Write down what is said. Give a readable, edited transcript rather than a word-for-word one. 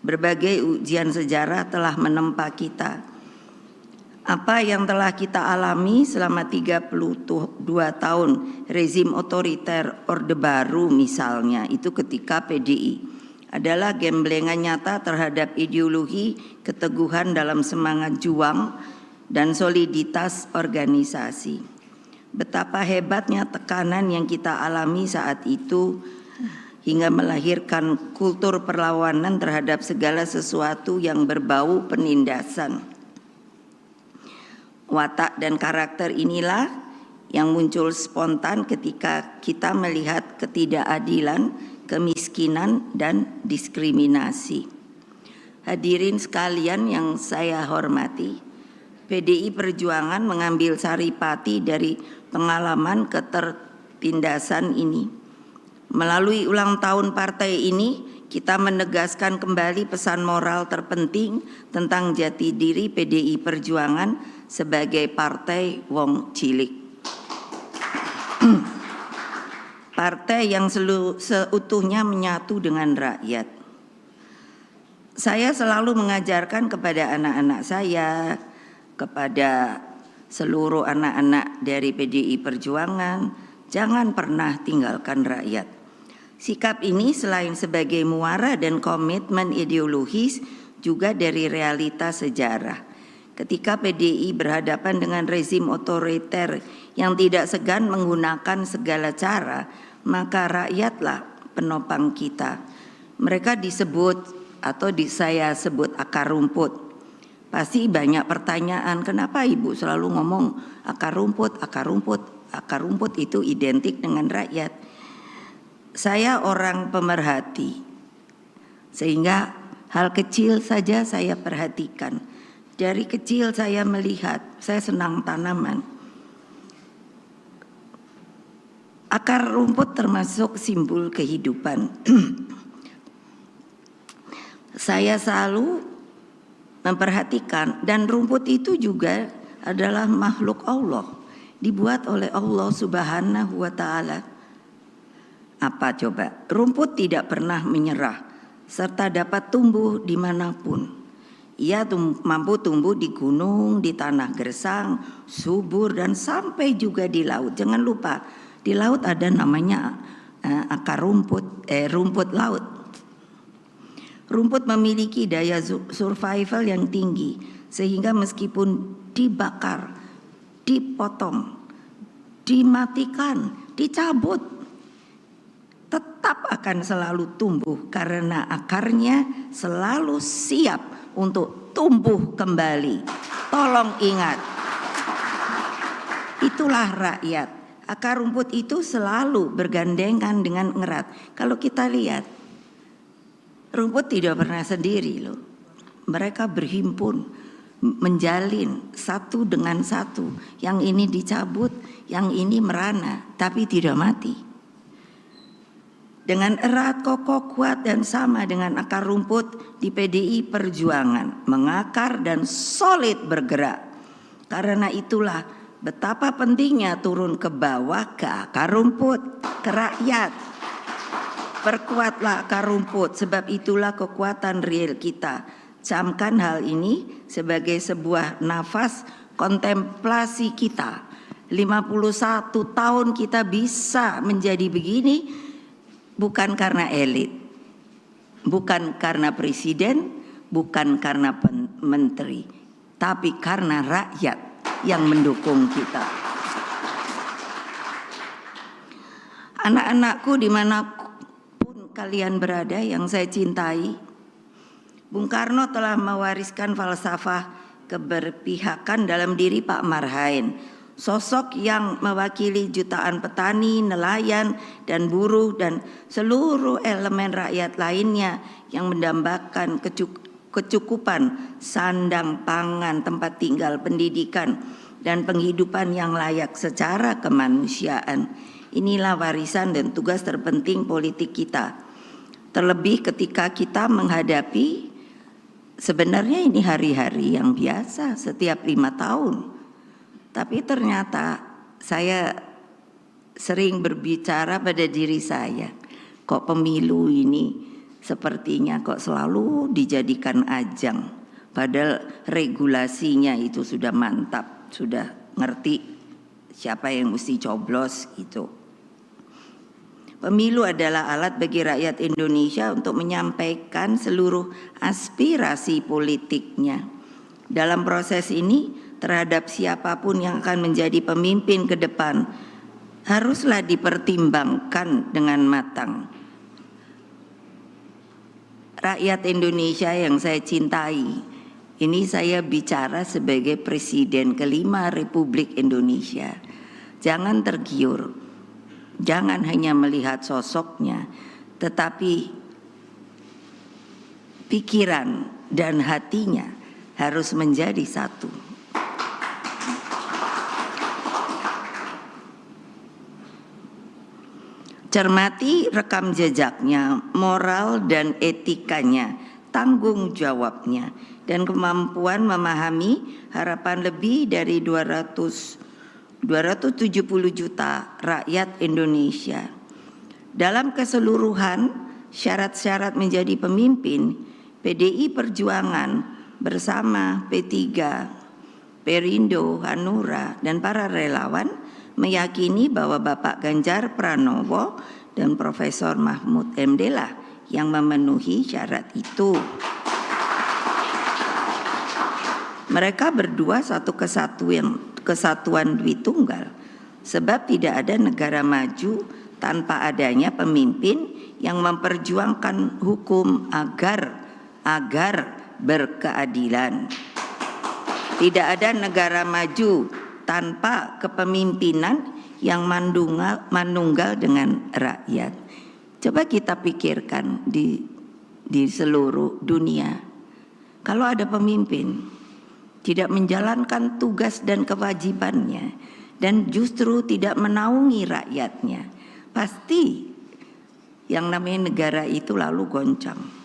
Berbagai ujian sejarah telah menempa kita. Apa yang telah kita alami selama 32 tahun rezim otoriter Orde Baru misalnya, itu ketika PDI, adalah gemblengan nyata terhadap ideologi, keteguhan dalam semangat juang, dan soliditas organisasi. Betapa hebatnya tekanan yang kita alami saat itu hingga melahirkan kultur perlawanan terhadap segala sesuatu yang berbau penindasan. Watak dan karakter inilah yang muncul spontan ketika kita melihat ketidakadilan, kemiskinan, dan diskriminasi. Hadirin sekalian yang saya hormati, PDI Perjuangan mengambil saripati dari pengalaman ketertindasan ini. Melalui ulang tahun partai ini, kita menegaskan kembali pesan moral terpenting tentang jati diri PDI Perjuangan sebagai partai wong cilik. Partai yang seutuhnya menyatu dengan rakyat. Saya selalu mengajarkan kepada anak-anak saya, kepada seluruh anak-anak dari PDI Perjuangan, jangan pernah tinggalkan rakyat. Sikap ini selain sebagai muara dan komitmen ideologis, juga dari realitas sejarah. Ketika PDI berhadapan dengan rezim otoriter yang tidak segan menggunakan segala cara, maka rakyatlah penopang kita. Mereka disebut atau saya sebut akar rumput. Pasti banyak pertanyaan, kenapa Ibu selalu ngomong akar rumput, akar rumput? Akar rumput itu identik dengan rakyat. Saya orang pemerhati, sehingga hal kecil saja saya perhatikan. Dari kecil saya melihat, saya senang tanaman. Akar rumput termasuk simbol kehidupan. Saya selalu memperhatikan, dan rumput itu juga adalah makhluk Allah, dibuat oleh Allah Subhanahu wa Ta'ala. Apa coba? Rumput tidak pernah menyerah serta dapat tumbuh dimanapun. Ia mampu tumbuh di gunung, di tanah gersang, subur, dan sampai juga di laut. Jangan lupa, di laut ada namanya akar rumput, rumput laut. Rumput memiliki daya survival yang tinggi, sehingga meskipun dibakar, dipotong, dimatikan, dicabut, tetap akan selalu tumbuh karena akarnya selalu siap untuk tumbuh kembali. Tolong ingat, itulah rakyat. Akar rumput itu selalu bergandengan dengan erat. Kalau kita lihat, rumput tidak pernah sendiri loh. Mereka berhimpun, menjalin satu dengan satu. Yang ini dicabut, yang ini merana, tapi tidak mati. Dengan erat, kokoh, kuat, dan sama dengan akar rumput di PDI Perjuangan, mengakar dan solid bergerak. Karena itulah betapa pentingnya turun ke bawah, ke akar rumput, ke rakyat. Perkuatlah akar rumput, sebab itulah kekuatan real kita. Camkan hal ini sebagai sebuah nafas kontemplasi kita. 51 tahun kita bisa menjadi begini, bukan karena elit, bukan karena presiden, bukan karena menteri, tapi karena rakyat yang mendukung kita. Anak-anakku dimanapun kalian berada yang saya cintai, Bung Karno telah mewariskan falsafah keberpihakan dalam diri Pak Marhain. Sosok yang mewakili jutaan petani, nelayan, dan buruh, dan seluruh elemen rakyat lainnya yang mendambakan kecukupan sandang, pangan, tempat tinggal, pendidikan, dan penghidupan yang layak secara kemanusiaan. Inilah warisan dan tugas terpenting politik kita. Terlebih ketika kita menghadapi, sebenarnya ini hari-hari yang biasa setiap 5 tahun. Tapi ternyata saya sering berbicara pada diri saya, kok pemilu ini sepertinya kok selalu dijadikan ajang, padahal regulasinya itu sudah mantap, sudah ngerti siapa yang mesti coblos gitu. Pemilu adalah alat bagi rakyat Indonesia untuk menyampaikan seluruh aspirasi politiknya. Dalam proses ini, terhadap siapapun yang akan menjadi pemimpin ke depan, haruslah dipertimbangkan dengan matang. Rakyat Indonesia yang saya cintai, ini saya bicara sebagai Presiden kelima Republik Indonesia. Jangan tergiur, jangan hanya melihat sosoknya, tetapi pikiran dan hatinya harus menjadi satu. Cermati rekam jejaknya, moral dan etikanya, tanggung jawabnya, dan kemampuan memahami harapan lebih dari 270 juta rakyat Indonesia. Dalam keseluruhan, syarat-syarat menjadi pemimpin, PDI Perjuangan bersama P3, Perindo, Hanura, dan para relawan meyakini bahwa Bapak Ganjar Pranowo dan Profesor Mahfud MD lah yang memenuhi syarat itu. Mereka berdua satu kesatuan Dwitunggal, sebab tidak ada negara maju tanpa adanya pemimpin yang memperjuangkan hukum agar berkeadilan. Tidak ada negara maju tanpa kepemimpinan yang manunggal dengan rakyat. Coba kita pikirkan di seluruh dunia. Kalau ada pemimpin tidak menjalankan tugas dan kewajibannya dan justru tidak menaungi rakyatnya, pasti yang namanya negara itu lalu goncang.